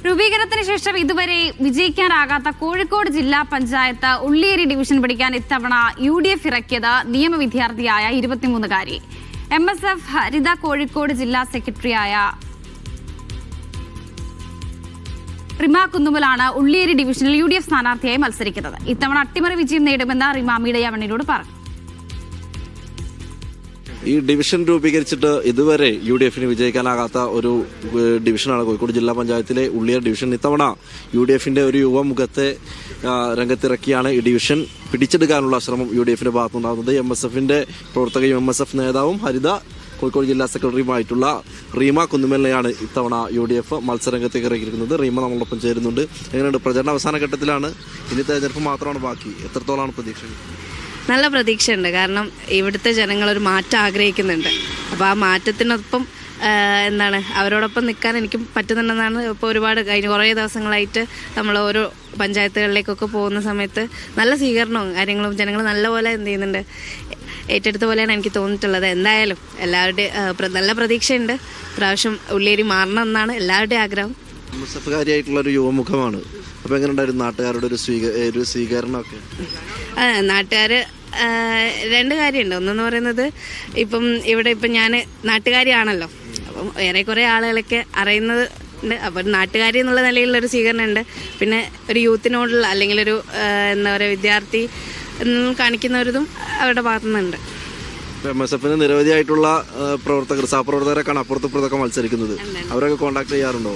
രൂപീകരണത്തിന് ശേഷം ഇതുവരെ വിജയിക്കാനാകാത്ത കോഴിക്കോട് ജില്ലാ പഞ്ചായത്ത് ഉള്ളിയേരി ഡിവിഷൻ പിടിക്കാൻ ഇത്തവണ UDF ഇറക്കിയത് നിയമ വിദ്യാർത്ഥിയായ 23-കാരി. MSF ഹരിത കോഴിക്കോട് ജില്ലാ സെക്രട്ടറിയായ റിമ കുന്നുമലാണ് ഉള്ളിയേരി ഡിവിഷനിൽ UDF സ്ഥാനാർത്ഥിയായി മത്സരിക്കുന്നത്. ഇത്തവണ അട്ടിമറി വിജയം നേടുമെന്ന് റിമ മീഡിയ വണ്ണിനോട് പറഞ്ഞു. ഈ ഡിവിഷൻ രൂപീകരിച്ചിട്ട് ഇതുവരെ UDFന് വിജയിക്കാനാകാത്ത ഒരു ഡിവിഷനാണ് കോഴിക്കോട് ജില്ലാ പഞ്ചായത്തിലെ ഉള്ളിയേരി ഡിവിഷൻ. ഇത്തവണ UDFന്റെ ഒരു യുവമുഖത്തെ രംഗത്തിറക്കിയാണ് ഈ ഡിവിഷൻ പിടിച്ചെടുക്കാനുള്ള ശ്രമം UDFന്റെ ഭാഗത്തുണ്ടാകുന്നത്. MSFന്റെ പ്രവർത്തകയും MSF നേതാവും ഹരിത കോഴിക്കോട് ജില്ലാ സെക്രട്ടറിയുമായിട്ടുള്ള റീമ കുന്നുമലിനെയാണ് ഇത്തവണ UDF മത്സരരംഗത്തേക്ക് ഇറക്കിയിരിക്കുന്നത്. റീമ നമ്മളൊപ്പം ചേരുന്നുണ്ട്. എങ്ങനെയുണ്ട്? പ്രചരണ അവസാന ഘട്ടത്തിലാണ്, ഇനി തെരഞ്ഞെടുപ്പ് മാത്രമാണ് ബാക്കി. എത്രത്തോളമാണ് പ്രതീക്ഷ? നല്ല പ്രതീക്ഷയുണ്ട്. കാരണം ഇവിടുത്തെ ജനങ്ങൾ ഒരു മാറ്റം ആഗ്രഹിക്കുന്നുണ്ട്. അപ്പോൾ ആ മാറ്റത്തിനൊപ്പം അവരോടൊപ്പം നിൽക്കാൻ എനിക്ക് പറ്റുന്നുണ്ടെന്നാണ് ഇപ്പോൾ ഒരുപാട് കഴിഞ്ഞ കുറേ ദിവസങ്ങളായിട്ട് നമ്മൾ ഓരോ പഞ്ചായത്തുകളിലേക്കൊക്കെ പോകുന്ന സമയത്ത് നല്ല സ്വീകരണവും കാര്യങ്ങളും ജനങ്ങൾ നല്ലപോലെ ചെയ്യുന്നുണ്ട്, ഏറ്റെടുത്ത പോലെയാണ് എനിക്ക് തോന്നിയിട്ടുള്ളത്. എന്തായാലും എല്ലാവരുടെയും നല്ല പ്രതീക്ഷയുണ്ട്. പ്രാവശ്യം ഉള്ളിയേരി മാറണം എന്നാണ് എല്ലാവരുടെയും ആഗ്രഹം. MSFകാരിയായിട്ടുള്ള ഒരു യുവമുഖമാണ്. അപ്പോൾ എങ്ങനെയുണ്ടായിരുന്നു നാട്ടുകാരുടെ ഒരു സ്വീകരണമൊക്കെ? നാട്ടുകാർ രണ്ട് കാര്യമുണ്ട്. ഒന്നെന്ന് പറയുന്നത് ഇപ്പം ഞാൻ നാട്ടുകാരിയാണല്ലോ, അപ്പം ഏറെക്കുറെ ആളുകളൊക്കെ അറിയുന്നത് ഉണ്ട്. അപ്പം നാട്ടുകാരി എന്നുള്ള നിലയിലുള്ളൊരു സ്വീകരണമുണ്ട്. പിന്നെ ഒരു യൂത്തിനോടുള്ള അല്ലെങ്കിൽ ഒരു വിദ്യാർത്ഥി കാണിക്കുന്നവരിതും അവരുടെ ഭാഗത്തുനിന്നുണ്ട്. MSFന് നിരവധിയായിട്ടുള്ള സഹപ്രവർത്തകരൊക്കെയാണ് അപ്പുറത്തും മത്സരിക്കുന്നത്. അവരൊക്കെ കോൺടാക്ട് ചെയ്യാറുണ്ടോ?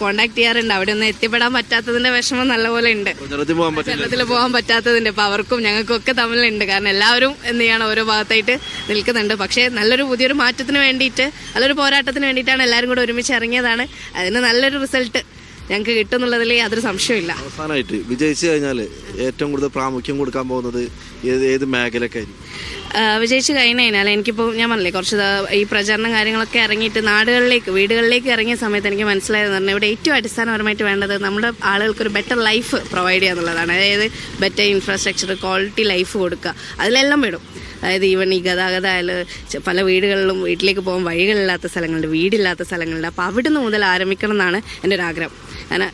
കോൺടാക്ട് ചെയ്യാറുണ്ട്. അവിടെ ഒന്നും എത്തിപ്പെടാൻ പറ്റാത്തതിന്റെ വിഷമം നല്ലപോലെ ഉണ്ട്. പ്രചരണത്തിൽ പോകാൻ പറ്റാത്തതിന്റെ അപ്പൊ അവർക്കും ഞങ്ങൾക്കും ഒക്കെ തമ്മിലുണ്ട്. കാരണം എല്ലാവരും ഓരോ ഭാഗത്തായിട്ട് നിൽക്കുന്നുണ്ട്. പക്ഷേ പുതിയൊരു മാറ്റത്തിന് വേണ്ടിയിട്ട്, നല്ലൊരു പോരാട്ടത്തിന് വേണ്ടിയിട്ടാണ് എല്ലാവരും കൂടെ ഒരുമിച്ച് ഇറങ്ങിയതാണ്. അതിന് നല്ലൊരു റിസൾട്ട് ഞങ്ങൾക്ക് കിട്ടുന്നുള്ളതിൽ യാതൊരു സംശയമില്ല. അവസാനമായിട്ട് വിജയിച്ചു കഴിഞ്ഞാൽ ഏറ്റവും കൂടുതൽ പ്രാമുഖ്യം കൊടുക്കാൻ പോകുന്നത് ഏത് മേഖലക്കായിരിക്കും? വിജയിച്ച് കഴിഞ്ഞാൽ എനിക്കിപ്പോൾ ഞാൻ പറഞ്ഞില്ലേ, കുറച്ച് ഈ പ്രചരണം കാര്യങ്ങളൊക്കെ ഇറങ്ങിയിട്ട് വീടുകളിലേക്ക് ഇറങ്ങിയ സമയത്ത് എനിക്ക് മനസ്സിലായെന്ന് പറഞ്ഞാൽ ഇവിടെ ഏറ്റവും അടിസ്ഥാനപരമായിട്ട് വേണ്ടത് നമ്മുടെ ആളുകൾക്കൊരു ബെറ്റർ ലൈഫ് പ്രൊവൈഡ് ചെയ്യുക എന്നുള്ളതാണ്. അതായത് ബെറ്റർ ഇൻഫ്രാസ്ട്രക്ചർ, ക്വാളിറ്റി ലൈഫ് കൊടുക്കുക, അതിലെല്ലാം പെടും. അതായത് ഈവൻ ഈ ഗതാഗതമായാലും പല വീട്ടിലേക്ക് പോകാൻ വഴികളില്ലാത്ത സ്ഥലങ്ങളുണ്ട്, വീടില്ലാത്ത സ്ഥലങ്ങളുണ്ട്. അപ്പോൾ അവിടുന്ന് മുതൽ ആരംഭിക്കണം എന്നാണ് എൻ്റെ ഒരു ആഗ്രഹം. കാരണം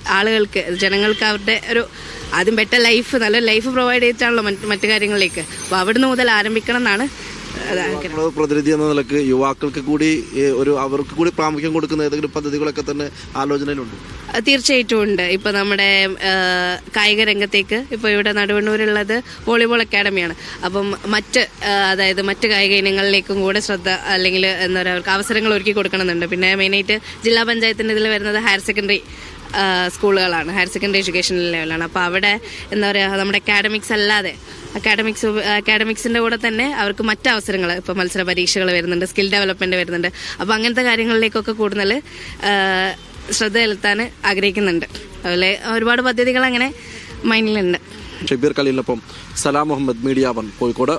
ജനങ്ങൾക്ക് അവരുടെ ആദ്യം ബെറ്റർ ലൈഫ്, നല്ലൊരു ലൈഫ് പ്രൊവൈഡ് ചെയ്തിട്ടാണല്ലോ മറ്റു കാര്യങ്ങളിലേക്ക്. അപ്പോൾ അവിടുന്ന് മുതൽ ആരംഭിക്കണം എന്നാണ് പ്രതിനിധി എന്ന നിലക്ക് യുവാക്കൾക്ക് കൂടി അവർക്ക് കൂടി പ്രാമുഖ്യം കൊടുക്കുന്ന ഏതെങ്കിലും പദ്ധതികളൊക്കെ തന്നെ ആലോചനയിലുണ്ട്? തീർച്ചയായിട്ടും ഉണ്ട്. ഇപ്പൊ നമ്മുടെ കായിക രംഗത്തേക്ക് ഇപ്പോൾ ഇവിടെ നടുവണ്ണൂരുള്ളത് വോളിബോൾ അക്കാഡമിയാണ്. അപ്പം മറ്റ് കായിക ഇനങ്ങളിലേക്കും കൂടെ ശ്രദ്ധ അല്ലെങ്കിൽ അവർക്ക് അവസരങ്ങൾ ഒരുക്കി കൊടുക്കണമെന്നുണ്ട്. പിന്നെ മെയിനായിട്ട് ജില്ലാ പഞ്ചായത്തിൻ്റെ ഇതിൽ വരുന്നത് ഹയർ സെക്കൻഡറി സ്കൂളുകളാണ്, ഹയർ സെക്കൻഡറി എഡ്യൂക്കേഷൻ ലെവലാണ്. അപ്പോൾ അവിടെ നമ്മുടെ അക്കാഡമിക്സിൻ്റെ കൂടെ തന്നെ അവർക്ക് മറ്റ് അവസരങ്ങൾ, ഇപ്പോൾ മത്സര പരീക്ഷകൾ വരുന്നുണ്ട്, സ്കിൽ ഡെവലപ്മെൻറ്റ് വരുന്നുണ്ട്. അപ്പോൾ അങ്ങനത്തെ കാര്യങ്ങളിലേക്കൊക്കെ കൂടുതൽ ശ്രദ്ധ ചെലുത്താൻ ആഗ്രഹിക്കുന്നുണ്ട്. അതുപോലെ ഒരുപാട് പദ്ധതികൾ അങ്ങനെ മൈൻഡിലുണ്ട്. ഷബീർ ഖലീലിനൊപ്പം സലാം മുഹമ്മദ്, മീഡിയ 1 കോഴിക്കോട്.